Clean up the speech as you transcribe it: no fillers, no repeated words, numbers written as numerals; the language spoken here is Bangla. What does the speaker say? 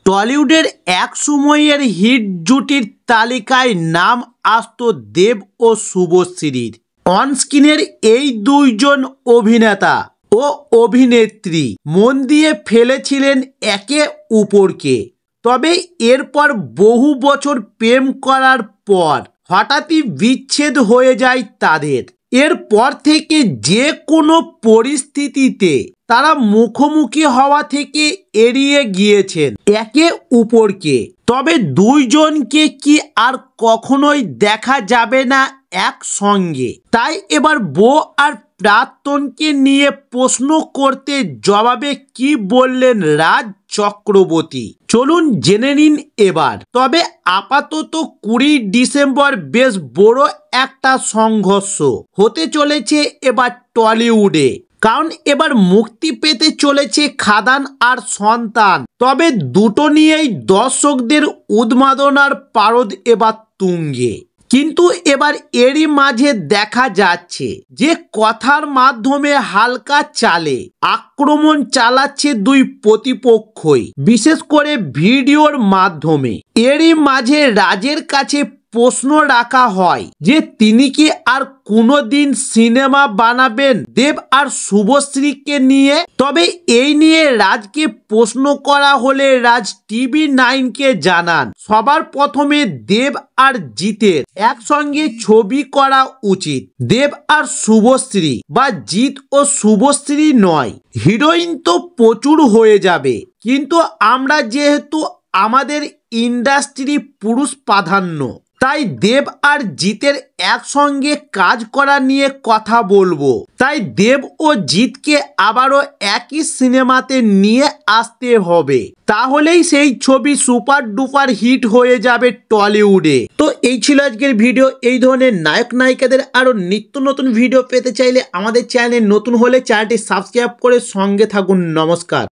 টলিউডের এক সময়ের হিট জুটির তালিকায় নাম আসতো দেব ও শুভশ্রীর। অনস্ক্রিনের এই দুইজন অভিনেতা ও অভিনেত্রী মন দিয়ে ফেলেছিলেন একে অপরকে। তবে এরপর বহু বছর প্রেম করার পর হঠাৎই বিচ্ছেদ হয়ে যায় তাদের। এরপর থেকে যে কোনো পরিস্থিতিতে তারা মুখোমুখি হওয়া থেকে এড়িয়ে গিয়েছেন একে অপরকে। তবে দুইজনকে কি আর কখনোই দেখা যাবে না একসঙ্গে? তাই এবার বউ আর প্রাক্তনকে নিয়ে প্রশ্ন করতে জবাবে কি বললেন রাজ চক্রবর্তী, চলুন জেনে নিন এবার। তবে আপাতত 20 ডিসেম্বর বেশ বড় একটা সংঘর্ষ হতে চলেছে এবার টলিউডে, কারণ এবার মুক্তি পেতে চলেছে খাদান আর সন্তান। তবে দুটো নিয়েই দর্শকদের উন্মাদনার পারদ এবার তুঙ্গে। কিন্তু এবার এরই মাঝে দেখা যাচ্ছে যে কথার মাধ্যমে হালকা চালে আক্রমণ চালাচ্ছে দুই প্রতিপক্ষই, বিশেষ করে ভিডিওর মাধ্যমে। এরই মাঝে রাজের কাছে প্রশ্ন রাখা হয় যে তিনি কি আর কোনোদিন সিনেমা বানাবেন দেব আর শুভশ্রীকে নিয়ে। তবে এই নিয়ে রাজকে প্রশ্ন করা হলে রাজ TV9কে জানান, সবার প্রথমে দেব আর জিতের একসঙ্গে ছবি করা উচিত। দেব আর শুভশ্রী বা জিৎ ও শুভশ্রী নয়, হিরোইন তো প্রচুর হয়ে যাবে, কিন্তু আমরা যেহেতু আমাদের ইন্ডাস্ট্রি পুরুষ প্রাধান্য, তাই দেব আর জিতের একসঙ্গে কাজ করা নিয়ে কথা বলবো। তাই দেব ও জিতকে আবারও একই সিনেমাতে নিয়ে আসতে হবে, তাহলেই সেই ছবি সুপার ডুপার হিট হয়ে যাবে টলিউডে। তো এই ছিল আজকের ভিডিও। এই ধরনের নায়ক নায়িকাদের আরো নিত্য নতুন ভিডিও পেতে চাইলে আমাদের চ্যানেলে নতুন হলে চ্যানেলটি সাবস্ক্রাইব করে সঙ্গে থাকুন। নমস্কার।